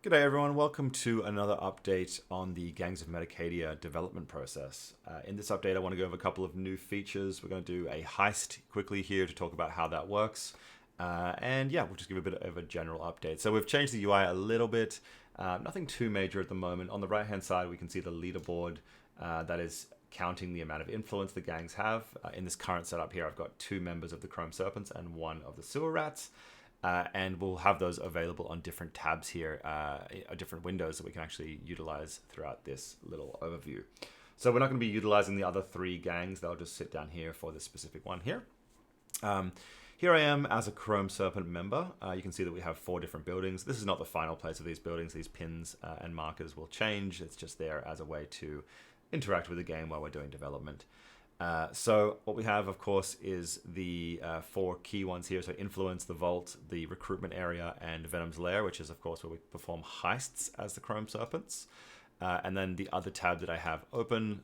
G'day everyone, welcome to another update on the Gangs of Metacadia development process. In this update I want to go over a couple of new features. We're going to do a heist quickly here to talk about how that works. And yeah, we'll just give a bit of a general update. So we've changed the UI a little bit, nothing too major at the moment. On the right hand side we can see the leaderboard that is counting the amount of influence the gangs have. In this current setup here I've got 2 members of the Chrome Serpents and 1 of the Sewer Rats. And we'll have those available on different tabs here, different windows that we can actually utilize throughout this little overview. So we're not going to be utilizing the other 3 gangs. They'll just sit down here for this specific one here. Here I am as a Chrome Serpent member. You can see that we have 4 different buildings. This is not the final place of these buildings. These pins and markers will change. It's just there as a way to interact with the game while we're doing development. So what we have, of course, is the 4 key ones here. So Influence, the Vault, the Recruitment Area, and Venom's Lair, which is, of course, where we perform heists as the Chrome Serpents. And then the other tab that I have open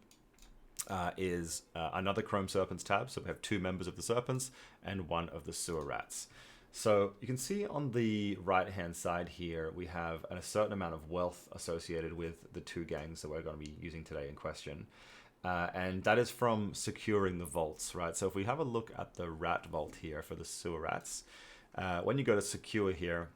is another Chrome Serpents tab. So we have 2 members of the Serpents and 1 of the Sewer Rats. So you can see on the right-hand side here, we have a certain amount of wealth associated with the 2 gangs that we're going to be using today in question. And that is from securing the vaults, right? So if we have a look at the rat vault here for the Sewer Rats, when you go to secure here,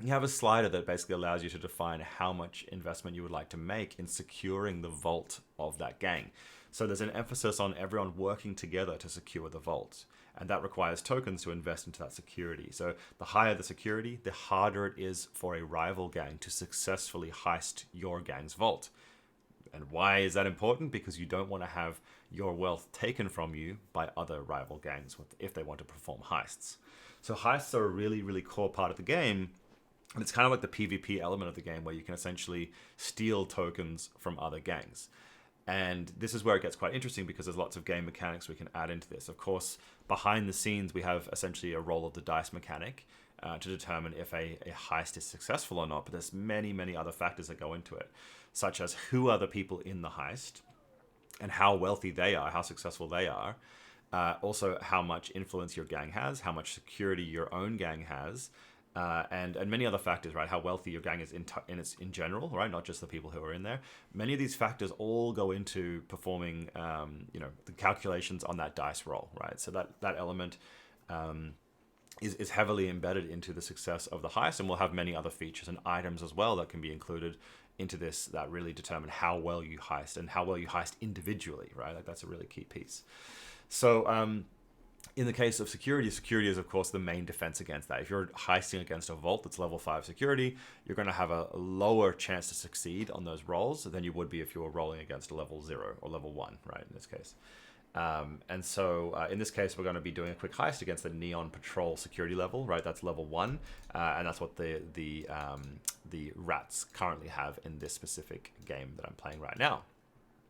you have a slider that basically allows you to define how much investment you would like to make in securing the vault of that gang. So there's an emphasis on everyone working together to secure the vault. And that requires tokens to invest into that security. So the higher the security, the harder it is for a rival gang to successfully heist your gang's vault. And why is that important? Because you don't want to have your wealth taken from you by other rival gangs if they want to perform heists. So heists are a really, really core part of the game. And it's kind of like the PvP element of the game where you can essentially steal tokens from other gangs. And this is where it gets quite interesting because there's lots of game mechanics we can add into this. Of course, behind the scenes, we have essentially a roll of the dice mechanic to determine if a heist is successful or not. But there's many, many other factors that go into it, such as who are the people in the heist and how wealthy they are, how successful they are. Also, how much influence your gang has, how much security your own gang has, and many other factors, right? How wealthy your gang is in general, right? Not just the people who are in there. Many of these factors all go into performing, the calculations on that dice roll, right? So that element is heavily embedded into the success of the heist, and we'll have many other features and items as well that can be included into this that really determine how well you heist and how well you heist individually, right? Like that's a really key piece. So in the case of security is of course the main defense against that. If you're heisting against a vault that's level 5 security, you're going to have a lower chance to succeed on those rolls than you would be if you were rolling against a level 0 or level 1, right, in this case. And so in this case, we're going to be doing a quick heist against the Neon Patrol security level, right? That's level 1, and that's what the rats currently have in this specific game that I'm playing right now.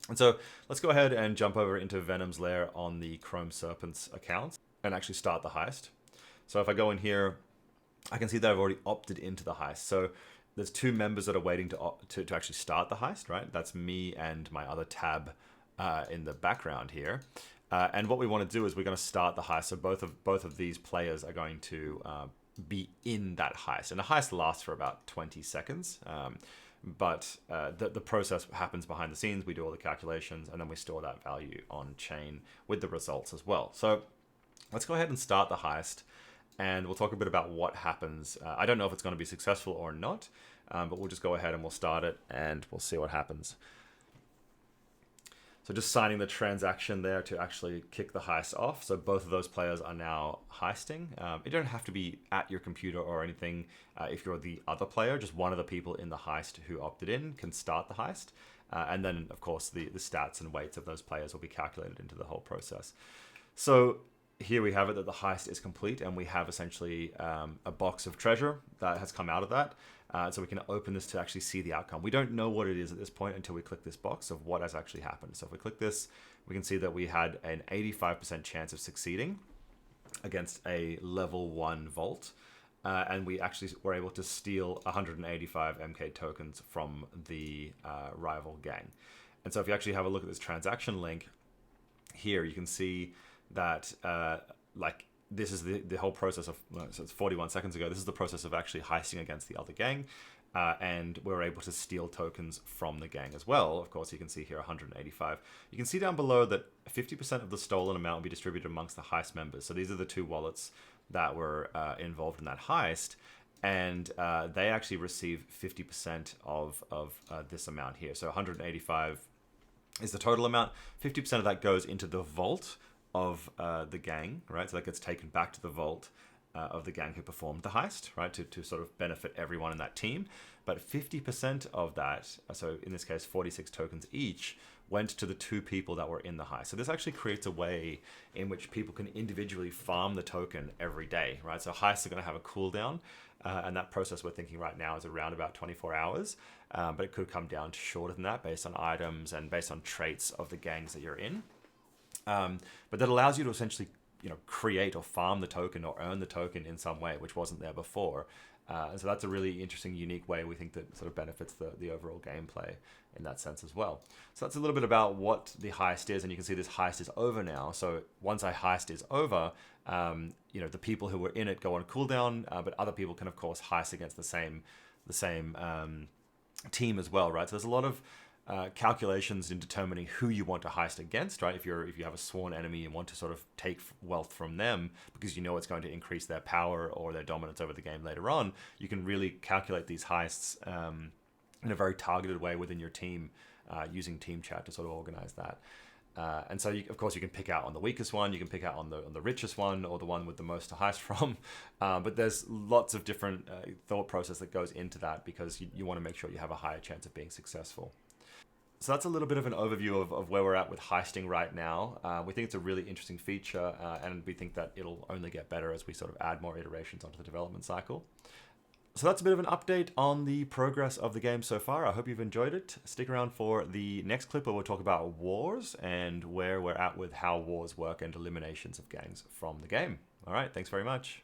And so let's go ahead and jump over into Venom's Lair on the Chrome Serpents account and actually start the heist. So if I go in here, I can see that I've already opted into the heist. So there's 2 members that are waiting to actually start the heist, right? That's me and my other tab in the background here. And what we want to do is we're going to start the heist. So both of these players are going to be in that heist. And the heist lasts for about 20 seconds. But the process happens behind the scenes. We do all the calculations, and then we store that value on chain with the results as well. So let's go ahead and start the heist, and we'll talk a bit about what happens. I don't know if it's going to be successful or not, but we'll just go ahead and we'll start it, and we'll see what happens. So just signing the transaction there to actually kick the heist off. So both of those players are now heisting. You don't have to be at your computer or anything if you're the other player. Just one of the people in the heist who opted in can start the heist. And then, of course, the stats and weights of those players will be calculated into the whole process. So here we have it that the heist is complete, and we have essentially a box of treasure that has come out of that. So we can open this to actually see the outcome. We don't know what it is at this point until we click this box of what has actually happened. So if we click this, we can see that we had an 85% chance of succeeding against a level 1 vault. And we actually were able to steal 185 MK tokens from the rival gang. And so if you actually have a look at this transaction link here, you can see that this is the whole process of, so it's 41 seconds ago, this is the process of actually heisting against the other gang. and we're able to steal tokens from the gang as well. Of course, you can see here 185. You can see down below that 50% of the stolen amount will be distributed amongst the heist members. So these are the 2 wallets that were involved in that heist, and they actually receive 50% of this amount here. So 185 is the total amount. 50% of that goes into the vault of the gang, right? So that gets taken back to the vault of the gang who performed the heist, right? To sort of benefit everyone in that team. But 50% of that, so in this case 46 tokens each, went to the 2 people that were in the heist. So this actually creates a way in which people can individually farm the token every day, right? So heists are going to have a cooldown, and that process we're thinking right now is around about 24 hours, but it could come down to shorter than that based on items and based on traits of the gangs that you're in. But that allows you to essentially create or farm the token or earn the token in some way, which wasn't there before. And so that's a really interesting, unique way we think that sort of benefits the overall gameplay in that sense as well. So that's a little bit about what the heist is, and you can see this heist is over now. So once a heist is over, the people who were in it go on cooldown, but other people can of course heist against the same team as well, right? So there's a lot of calculations in determining who you want to heist against, right? If you have a sworn enemy and want to sort of take wealth from them because you know it's going to increase their power or their dominance over the game later on, you can really calculate these heists in a very targeted way within your team using team chat to sort of organize that. And so, of course, you can pick out on the weakest one, you can pick out on the richest one, or the one with the most to heist from. But there's lots of different thought process that goes into that because you want to make sure you have a higher chance of being successful. So that's a little bit of an overview of where we're at with heisting right now. We think it's a really interesting feature, and we think that it'll only get better as we sort of add more iterations onto the development cycle. So that's a bit of an update on the progress of the game so far. I hope you've enjoyed it. Stick around for the next clip where we'll talk about wars and where we're at with how wars work and eliminations of gangs from the game. All right, thanks very much.